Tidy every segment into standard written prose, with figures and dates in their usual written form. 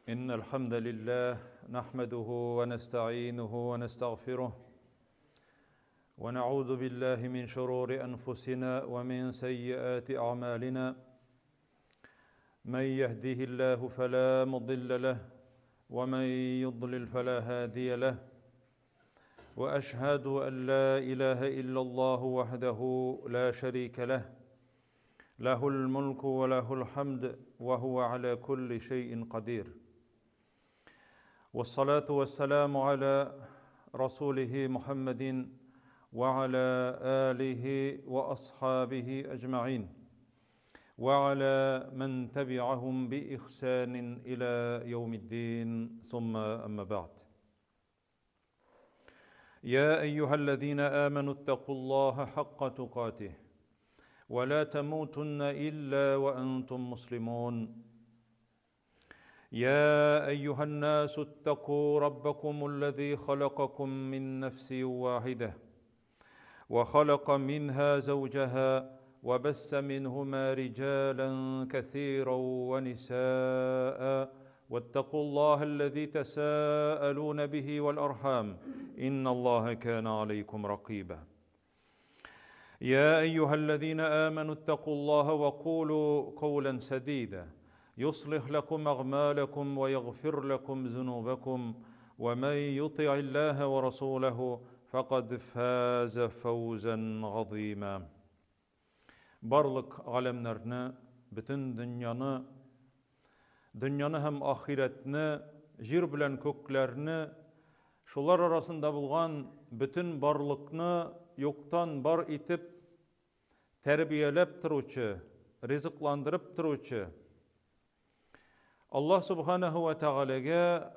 إن الحمد لله نحمده ونستعينه ونستغفره ونعوذ بالله من شرور أنفسنا ومن سيئات أعمالنا من يهده الله فلا مضل له ومن يضلل فلا هادي له وأشهد أن لا إله إلا الله وحده لا شريك له له الملك وله الحمد وهو على كل شيء قدير والصلاة والسلام على رسوله محمد وعلى آله وأصحابه أجمعين وعلى من تبعهم بإحسان إلى يوم الدين ثم أما بعد يا أيها الذين آمنوا اتقوا الله حق تقاته ولا تموتن إلا وأنتم مسلمون يا أيها الناس اتقوا ربكم الذي خلقكم من نفس واحدة وخلق منها زوجها وبث منهما رجالا كثيرا ونساء واتقوا الله الذي تساءلون به والأرحام إن الله كان عليكم رقيبا يا أيها الذين آمنوا اتقوا الله وقولوا قولا سديدا يصلح لكم أعمالكم ويغفر لكم ذنوبكم ومن يطع الله ورسوله فقد فاز فوزا عظيما Barlık alemlerini, bütün dünyanı hem ahiretini, jir bilen köklerini, şular arasında bulgan bütün barlıkını yoktan bar itip, terbiyelep turuvchi, rizıklandırıp turuvchi, Allah subhanahu ve Teala'ga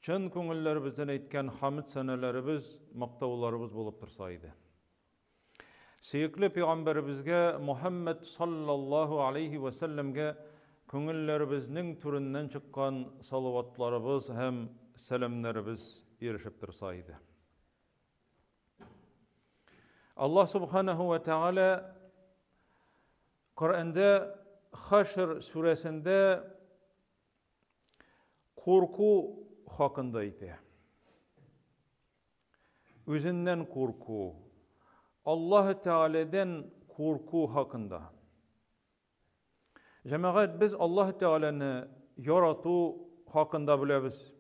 çın köngüllerimizden aytgan hamd senelerimiz, maqtavlarımız bolup tursaydı. Seyikli Peygamberimizge Muhammed sallallahu aleyhi ve sellemge köngüllerimizning türünden çıkan salavatlarımız hem selamlarımız erişip tursaydı. Allah subhanahu ve Teala Kur'an'da Haşr suresinde korku hakkındaydı. Özünden korku, Allah Teala'dan korku hakkında. Cemaat biz Allah Teala'nı yaratu hakkında biliriz.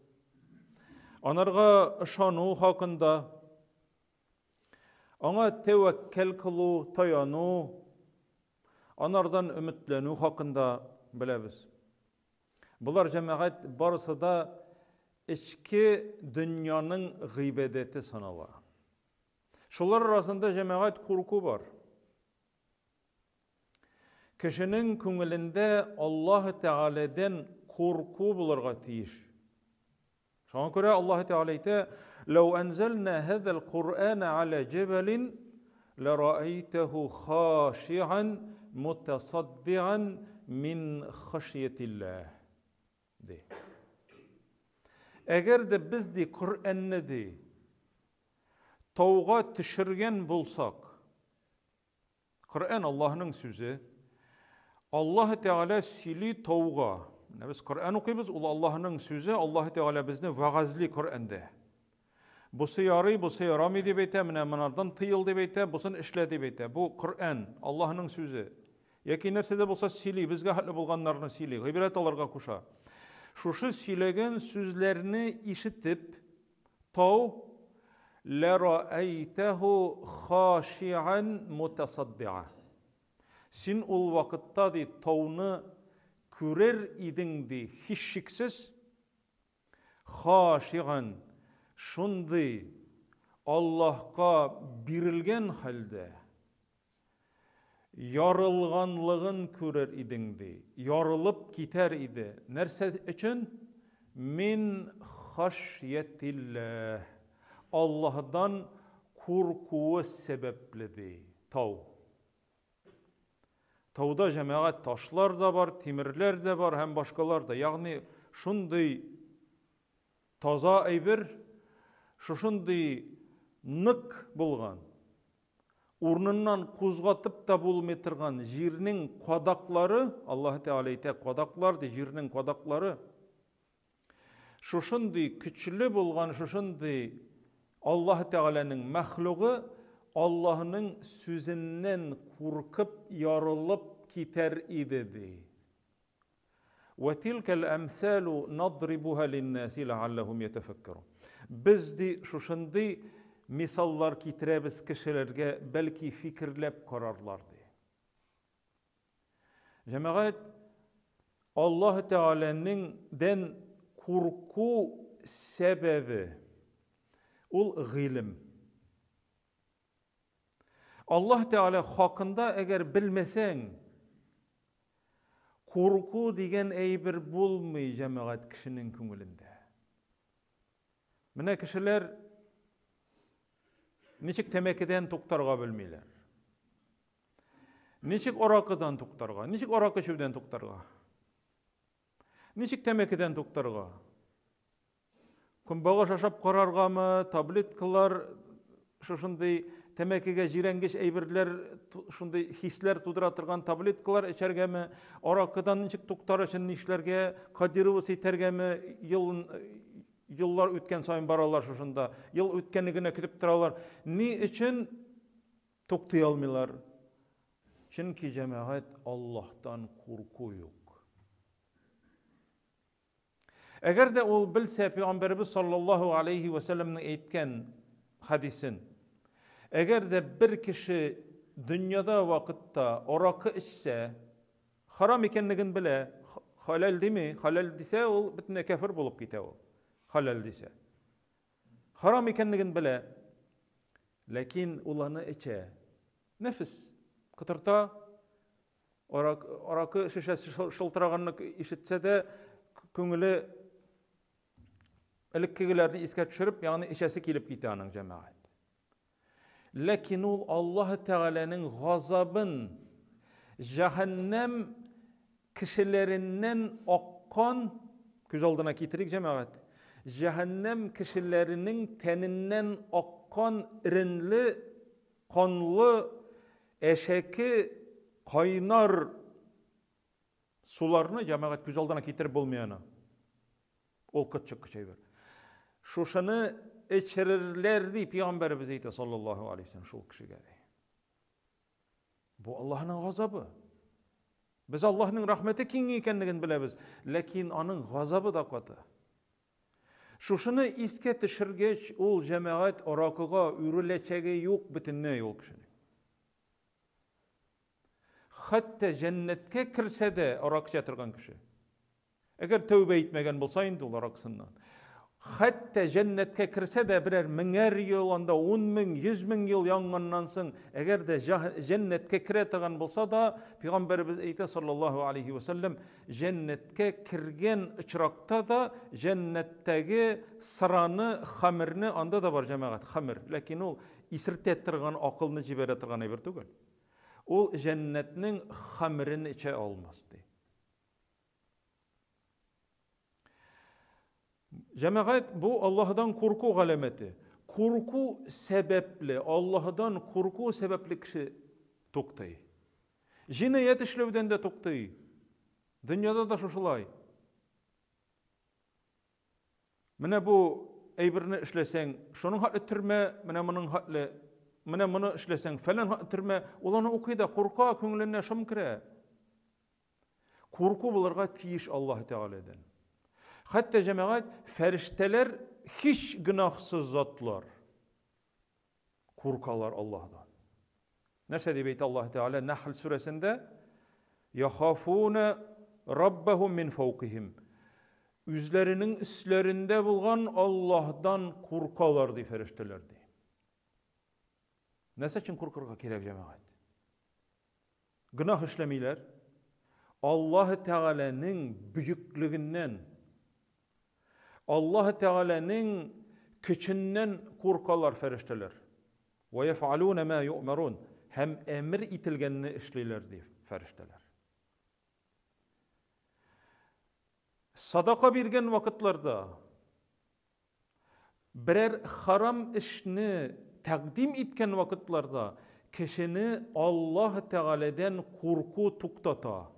Onarga işanu hakkında, ona tevekkül kılu, tayanu, onlardan ümitlenu hakkında biliriz. Bular cemaat barısı da içki dünyanın gıybedeti sanala. Şular arasında cemaat korku var. Kişinin köngülünde Allah Teala'dan korku bularga tiyiş. Şuna göre Allah Teala ayta: "Law anzalna hadzal Qur'ana ala cebalin la ra'aytahu khashi'an mutasaddian min khashyetillah." De. Eğer de biz de Kur'an'ı de tavga tişirgen bulsak, Kur'an Allah'ın sözü, Allah Teala sili tavga. Biz Kur'an okuyuz, Allah'ın sözü, Allah Teala bizni vaazli Kur'an'da. Bu yarı, bu yaramı deyip ete, bunlardan tıyıl deyip ete, busun işle deyip ete. Bu Kur'an, Allah'ın sözü. Yaki nersede bulsa sili, bizge hatlı bulganlarını sili, gıybret alarga kuşa. Şuşu silegen sözlerini işitip, tav, لَرَأَيْتَهُ خَاشِعًا مُتَصَدِّعًا. Sin ol vakitta di tavını kürer idin di hişşiksiz, خَاشِعًا şundi Allah'a birilgen halde, yarılganlığın kürer idin di, yarılıp gider idi. Nerse için? Min haşyetillah. Allah'dan korkuğu sebepledi. Tav. Tavda cemaat taşlar da var, timirler de var, hem başkalar da. Yani şunday taza eybir, şunday nık bulgan, urnundan kuzgatıp da bulmay turgan jirning kodakları, Allah Teala ayta kodaklar de jirning kodakları, Şuşunday küçülü bulgan şuşunday Allah Teala'nın mahluğu Allah'ın sözünden korkup yarılıp kiter idi. Ve tilkel emsalu nadribuha linnasi leallahum yetefekkerun. Biz de şuşunday misallar kitiremiz kişilerge belki fikirlep kararlar diye. Cemaat Allah Teala'nın den korku sebebi ol ilim. Allah Teala hakkında eğer bilmesen korku digen eybir bulmay cemaat kişinin köngülünde. Mine kişiler niçik temekiden tuktarga bilmeyler. Niçik orakıdan tuktarga, niçik orakı içüden tuktarga. Niçik temekiden tuktarga. Kumbağa şaşap kararga mı, tabletkalar şuşunday temekige jirengeç eybirler, şunday hisler tuduratırgan tabletkalar içerge mi, orakıdan niçik tuktar için nişlerge, kadiri siterge mi, yıllar ötken sayın baralar şuşunda, yıl ötkenligine kütüp turalar. Ni için tuktay almıyorlar? Çünkü cemaat Allah'tan korku yok. Eğer de ol bilse Peygamberimiz sallallahu aleyhi ve sellem'nin eytken hadisin, eğer de bir kişi dünyada vakitte orakı içse, haram ikenligin bile, halal değil mi? Halal dese ol bitne kafir bulup gite o. Halal dese. Haram ikenligin bile, lakin ulanı içe. Nefis. Kıtırta, orakı şişesi şıltırağınlık işitse de, köngülü elikkigilerini iske düşürüp, yani işesi kilip gittiğinin cemaat. Lakin ol Allah Teala'nın gazabın, cehennem kişilerinden akkan, göz aldına getirik cemaat, cehennem kişilerinin teninden akkan irinli, kanlı, eşeki, kaynar sularını cemaat göz aldına getirip bulmayana. Ol küçük şey var. Şuşanı içerirlerdi Peygamberimiz eydi sallallahu aleyhi ve sellem şol kişiye. Bu Allah'ın gazabı. Biz Allah'ın rahmeti keng ekenligini bilemiz. Lakin onun gazabı da katı. Şuşunu iske tişirgeç ol cemaat orakıga ürüleçegi yok bitinne yok kişinin. Hatta cennetke kirse de orak yatırgan kişi. Eğer tövbe etmegen bolsayın da olarak sından. Hatta cennetke kirse de birer minger yıl, onda 10 bin, 100 bin yıl yanganlansın. Eğer de cennetke kiretirgan bolsa da, Peygamberimiz eyte sallallahu aleyhi ve sellem, cennetke kirgen ıçrakta da cennetteki sıranı, hamirni, anda da var cemaat, hamir. Lakin o isirte ettirgan, akılını cibere ettirgan eber tugul. O cennetinin hamirini içe olmaz deyip. Cemaat bu Allah'dan korku alameti. Korku sebepli, Allah'dan korku sebepli kişi toktay. Cinayet işlevden de toktay. Dünyada da şuşulay. Mine bu eybirini işlesen, şunun hatlı türme, mine bunun hatlı, mine bunu işlesen, falan hatlı türme, olanı okuyda korku köngülüne şum kire. Korku bularga tiyiş Allah Teala'dan. Hatta cemaat ferişteler hiç günahsız zatlar. Korkarlar Allah'dan. Nerede diyor Allah Teala Nahl suresinde? Yahafune rabbahum min fawqihim. Üzlerinin üstlerinde bulgan Allah'dan korkarlar diyor ferişteler diyor. Nese için korkarga gerek cemaat? Günah işlemiler Allah Teala'nın büyüklüğünden, Allah Teala'nın küçünden korkarlar ferişteler. Ve yef'alûne mâ yu'merûn. Hem emir itilgenini işleyler diye ferişteler. Sadaka birgen vakitlarda birer haram işini takdim etken vakitlarda kişini Allah Teala'dan korku tuktata.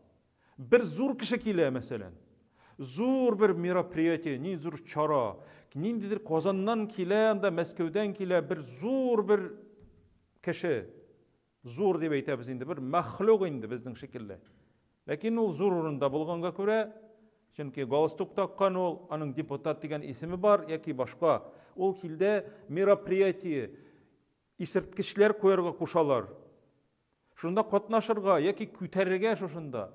Bir zor kişi kile mesela. Зур bir мероприятие, не зур чара. Ниндидир Казаннан киле, анда Мәскәүдән киле bir зур bir кеше. Зур дип әйтәбез инде, bir мәхлук инде безнең шикелле. Ләкин ул зур урында булганга күрә, чөнки галстук таккан ул, аның депутат дигән исеме бар, яки башка. Ул килде мероприятие, исерткечләр куярга кушалар. Шунда катнашырга яки күтәрергә шушында.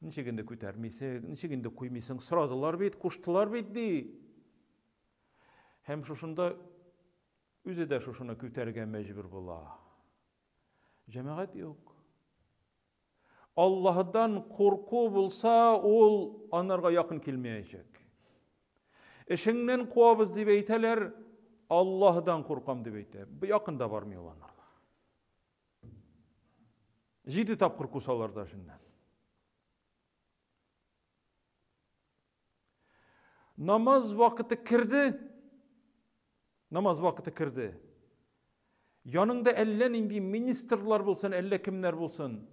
Ничегенде күтәрмисең, ничегенде куймыйсың, сорадылар бит, куштылар бит ди. Һәм шушында үзе дә шушыны күтәргә мәҗбүр була. Җәмәгать юк. Аллаһдан курку булса, ул анарга якын килмәячәк. Эшеңнән куабыз дип әйтәләр, Аллаһдан куркам дип әйтә. Бу якында бармый ул анарга. 7 тапкыр кусалар да шуннан. Namaz vakıtı kirdi. Namaz vakıtı kirdi. Yanında ellen indi ministerlar bulsun, elle kimler bulsun.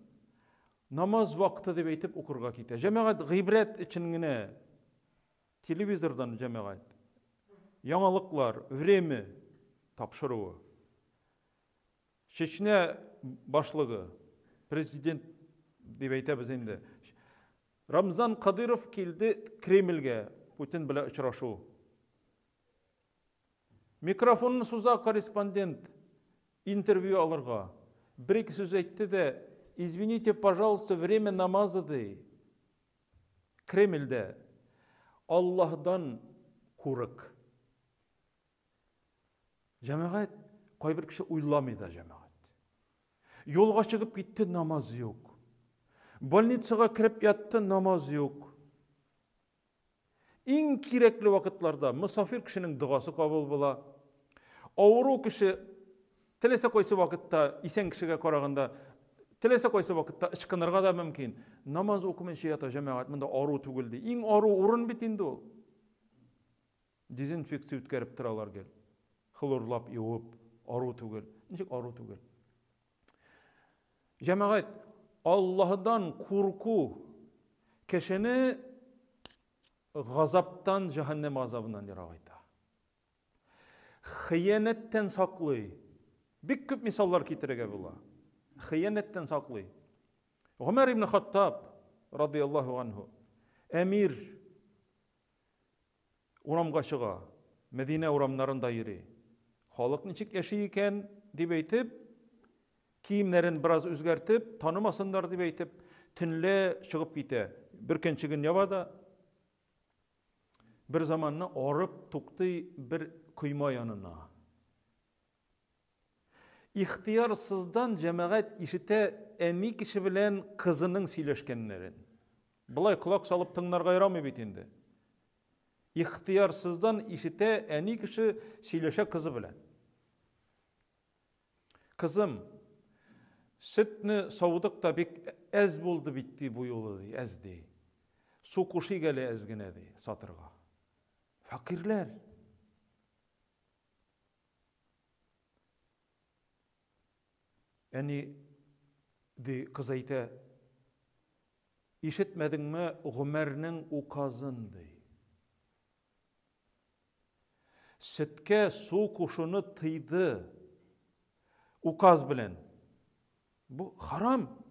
Namaz vakıtı deb aytib okurga kite. Cemaat gıybret içingine. Televizordan cemaat. Yanılıklar, vremi tapşırığı. Çeçne başlığı, prezident deb aytабыз endi. Ramzan Kadyrov keldi Kremlga. Putin bilan uchrashuv. Mikrofonini suzа korrespondent intervyu alırga. Bir-iki söz aytdi de, извините, пожалуйста, время намазы dey. Kreml'de Allah'dan kork. Cemaat, koy bir kişi uylamaydı cemaat. Yolga çıkıp gitti, namaz yok. Больницаga kirip yattı, namaz yok. En kirekli vakitlarda misafir kişinin duası kabul bola. Avru kişi telese koysa vakitta, isen kişiге karaganda telese koysa vakitta ışkınırga da mümkün. Namaz okumen şeyata cemaat mında avru tuguldi. En avru urun bitindi ol. Dezinfeksiya ütkerip tıralar gel. Xlorlap yuvup avru tugul. Nişik avru tugul. Cemaat Allah'dan korku kişini gazaptan, cehennem azabından yarağıydı. Hıyanetten saklı. Bir köp misallar kitirege bula. Hıyanetten saklı. Ömer ibn Hattab radıyallahu anhu emir uramga çıga. Medine uramlarında yeri. Halk niçik yaşayken dip eytip kiyimlerin biraz özgertip tanımasınlar dip eytip tünle çıkıp gite. Bir kençigin yabada bir zamanla orıp tuktu bir kuyma yanına. İhtiyarsızdan cemaat işite emi kişi bilen kızının sileşkenlerin. Bulay kulak salıp tınlarga yaramı bitindi. İhtiyarsızdan işite eni kişi sileşe kızı bilen. Kızım, sütni savuduk da bek ez buldu bitti bu yolu ezdi. Su kuşu gele ezginedi satırga. Fakirler. Yani kız ayta işitmedin mi Ömer'nin ukazındı. Sütke su kuşunu tıydı. Ukaz bilen. Bu haram.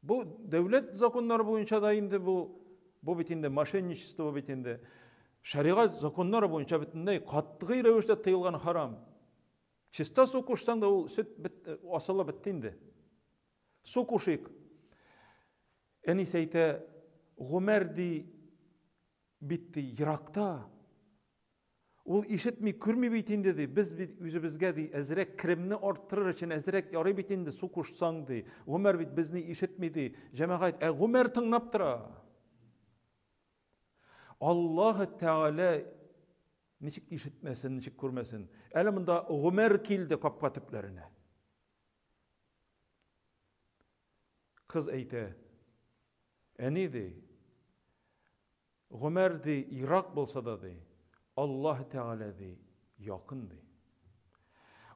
Bu devlet zakonları boyunca da indi bu bitinde maşenniçisto bu bitinde. Şariat zakonları boyunca bitinde katlığı revişte tıyılgan haram. Çista su kuşsan da o süt asılı bittindi. Su kuşik. Eni seyte Ömer'di bitti Irak'ta. Ol işitmi kürmü bitindi dedi. Biz yüzümüzge di ezrek kremni arttırır için ezrek yarı bitindi su kuşsan di. Ömer bit bizni işitmedi. Cemaat Ömer tınlaptıra. Allah Teala niçik işitmesin, niçik görmesin. Eliminde Ömer kildi kapka tiplerine. Kız eyte. Eni di. Ömer di Irak bolsa da di. Allah Teala di yakındı.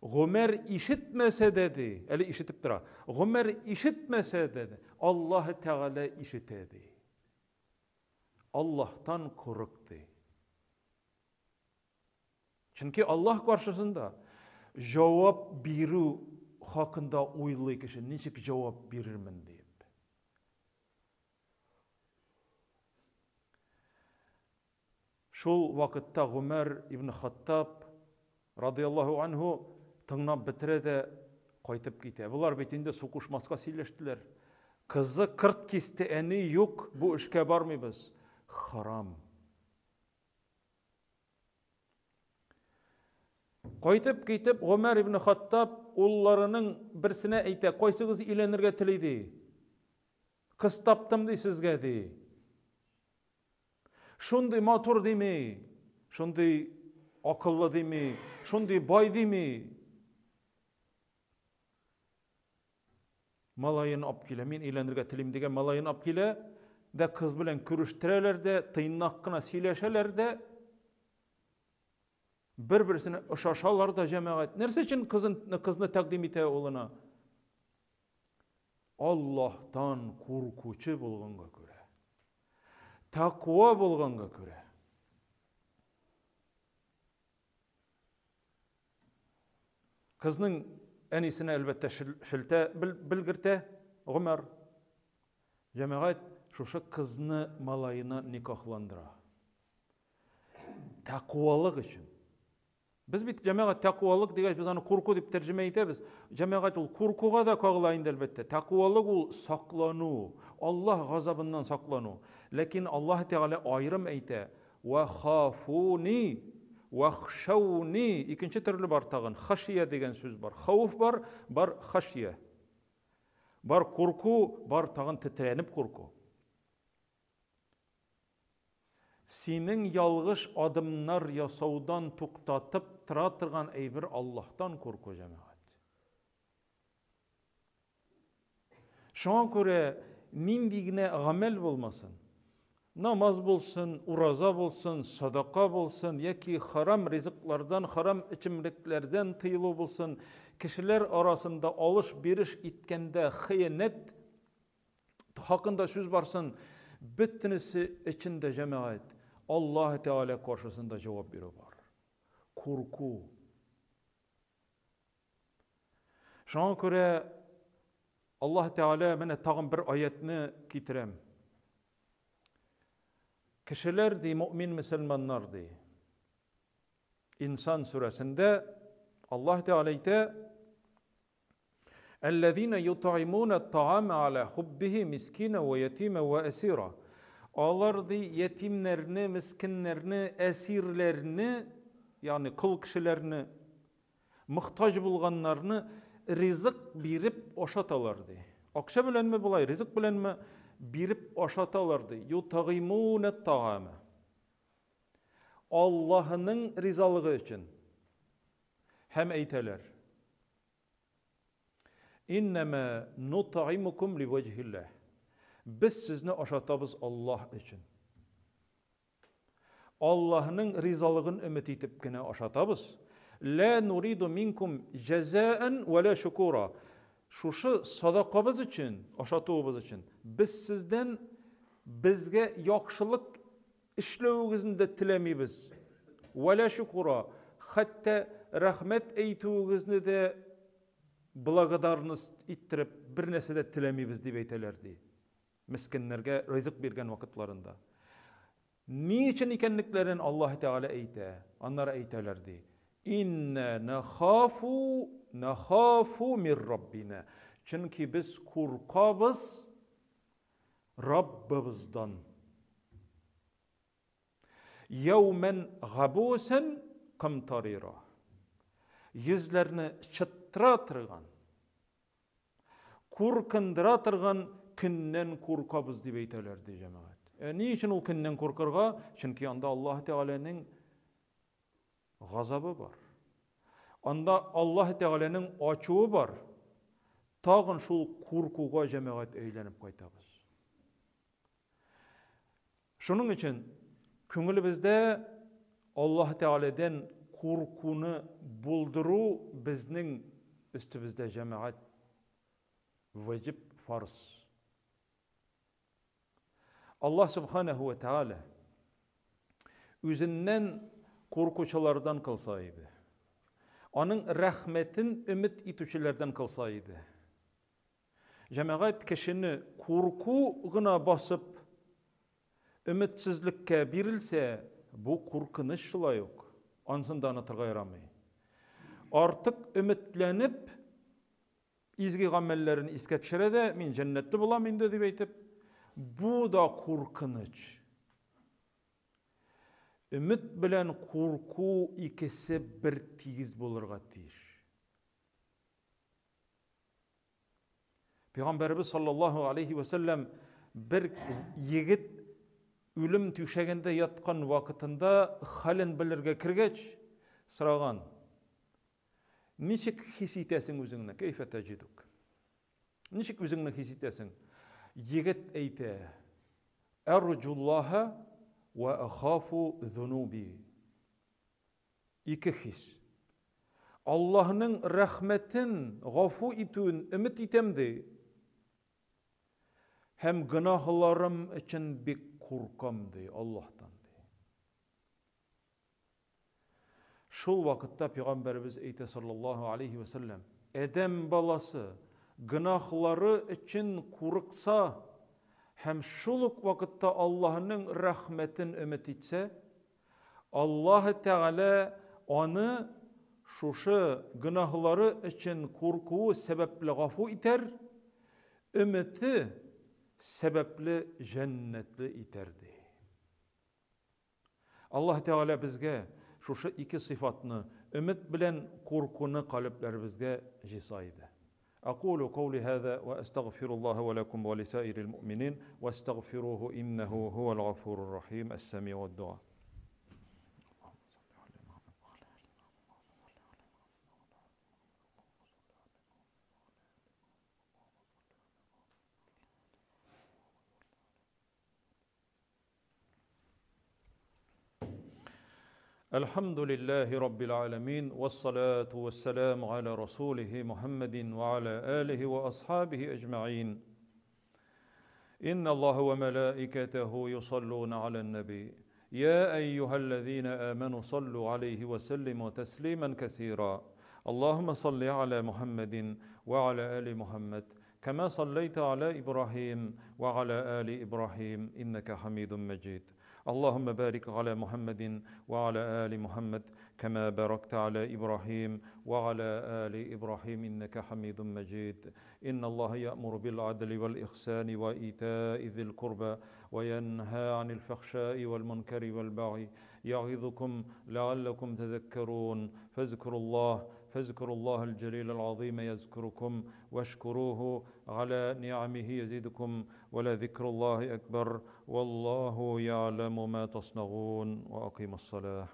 Ömer işitmese dedi. Eli işitip dura. Ömer işitmese dedi. Allah Teala işitedi. Allah'tan korktu. Çünkü Allah karşısında cevap biru hakkında oylı kişi niçik cevap verirmin deyip. Şol vakitte Ömer ibn Hattab radıyallahu anhu tıngnap bitire de qaytıp gite. Bular betinde sokuşmaska sileştiler. Kızı kırt kesti eni yok, bu işke barmıyız? Haram. Qaytıp gitip Ömer ibn Hattab ullarının birisine eyte, qoysıgız ilenirge tileydi. Kız taptım dey sizge dey. Şunday matur deymi, şunday akıllı deymi, şunday bay deymi. Malayın apkile, men ilenirge tileyim degen malayın apkile de kız bilen körüştireler de, tıyının hakkına sileşeler de, bir-birisine ışaşalar da cemaat. Nerse için kızını takdim ite oluna? Allah'tan korkuçu bulganga göre. Takva bulganga göre. Kızının en iyisine elbette şilte bilgirte Ömer. Cemaat şuşa kızını malayına nikahlandıra. Takvalık için. Biz bit cemaat takvalık degech biz onu korku dip tercüme etebez. Cemaat ol korkuga da kagılayındı elbette. Takvalık ol saklanu, Allah gazabından saklanu. Lakin Allah Teala ayrım eyte. Ve khafuni ve khşavni. İkinci türlü bar tağın. Haşiye degen söz var. Havuf var, bar haşiye. Bar korku, bar tağın titrenip korku. Senin yalgış adımlar yasaudan tuktatıp tıratırgan eybir Allah'tan korku cemaat. Şuna göre nindigine amel bolmasın. Namaz bolsun, uraza bolsun, sadaka bolsun, yaki haram riziklardan, haram içimliklerden tıyılı bolsun. Kişiler arasında alış-beriş itkende hıyanet hakkında söz varsın. Bittinisi içinde cemaat. Allah Teala karşısında cevap biri var. Korku. Şuna göre Allah Teala mene tağın bir ayetini getirem. Kişiler di mümin Müslümanlar di. İnsan suresinde Allah Teala ite اَلَّذ۪ينَ يُطْعِمُونَ الطَّعَامَ عَلَى حُبِّهِ مِسْكِينَ وَيَتِيمَ وَأَسِيرًا. Onlar di yetimlerini, miskinlerini, esirlerini, yani kul kişilerini, muhtaç bulganlarını rizq birip oşatalardı. Akşa bilen mi bulay, rizq bilen mi birip oşatalardı. يُطْعِمُونَ الطَّعَامَ. Allah'ın rizalığı için. Hem eyteler. İnnemâ nut'imukum li vecihillah. Biz sizni aşatabız Allah için. Allah'ın rizalığını ümit etip gene aşatabız. La nuridu minkum cezaen ve la şukura. Şuşu sadakabız için, aşatığımız için. Biz sizden bizge yakşılık işlevigizini tilemiybiz. Ve la şukura. Hatta rahmet eytuvigizini de bulagadarınız ittirip bir nese de tilemiybiz deyip eytelerdi. Miskinlerge rızık bergen vakitlarında. Niçin ikenliklerin Allah Teala eyte? Onlara eytelerdi. İnne nekhafu min Rabbina. Çünkü biz korkabız Rabbimizden. Yevmen gabusen kamtarira. Yüzlerini çıtratırgan, korkındıratırgan künden korkabız deyip eytelerdi cemaat. Niçin ol künden korkarga? Çünkü anda Allah Teala'nın gazabı var. Anda Allah Teala'nın açığı var. Tağın şul korkuga cemaat eylenip kaytabız. Şunun için köngülü bizde Allah Teala'dan korkunu bulduru bizning üstümüzde cemaat vacip farz. Allah subhanahu ve teala özünden korkuçulardan kılsaydı. Onun rahmetin ümit itüçülerden kılsaydı. Cemaat kişini korku gına basıp ümitsizlikke birilse bu korkunuş şula yok. Ansından atırga yaramay. Artık ümitlenip izgi amellerini iske pişirede min cennetli bulamın dedi beytip bu da korkunuç. Ümit bilen korku ikisi bir tigiz bulurga tiyiş. Peygamberimiz sallallahu aleyhi ve sellem bir yigit ölüm tüşegende yatkan vakitinde halin bilirge kirgeç sıragan. Niçik hisitesin özüngni? Keyfe teciduk? Niçik özüngni hisitesin? Yigit eyte Ercullaha ve akhafu zunubi. İki his. Allah'ın rahmetin gafu itün ümit itemdi. Hem günahlarım için bir korkamdı Allah'tan. Şol vakitte Peygamberimiz eyte sallallahu aleyhi ve sellem Edem balası günahları için korksa hem şoluk vakitte Allah'ın rahmetin ümit etse Allah Teala onu şuşu günahları için korkuğu sebeple gafu iter, ümiti sebepli cennetli iterdi. Allah Teala bizge şuşu iki sıfatını ümit bilen korkunu kalplerimizge jisaydı. أقول قولي هذا وأستغفر الله ولكم ولسائر المؤمنين واستغفروه إنه هو الغفور الرحيم السميع الدعاء. الحمد لله رب العالمين والصلاة والسلام على رسوله محمد وعلى آله وأصحابه أجمعين. إن الله وملائكته يصلون على النبي يا أيها الذين آمنوا صلوا عليه وسلموا تسليما كثيرا. اللهم صل على محمد وعلى آل محمد كما صليت على إبراهيم وعلى آل إبراهيم إنك حميد مجيد. اللهم بارك على محمد وعلى آل محمد كما باركت على إبراهيم وعلى آل إبراهيم إنك حميد مجيد. إن الله يأمر بالعدل والإحسان وإيتاء ذي القربى وينهى عن الفحشاء والمنكر والبغي يعظكم لعلكم تذكرون. فاذكروا الله الجليل العظيم يذكركم واشكروه على نعمه يزيدكم ولذكر الله أكبر والله يعلم ما تصنعون. وأقيموا الصلاة.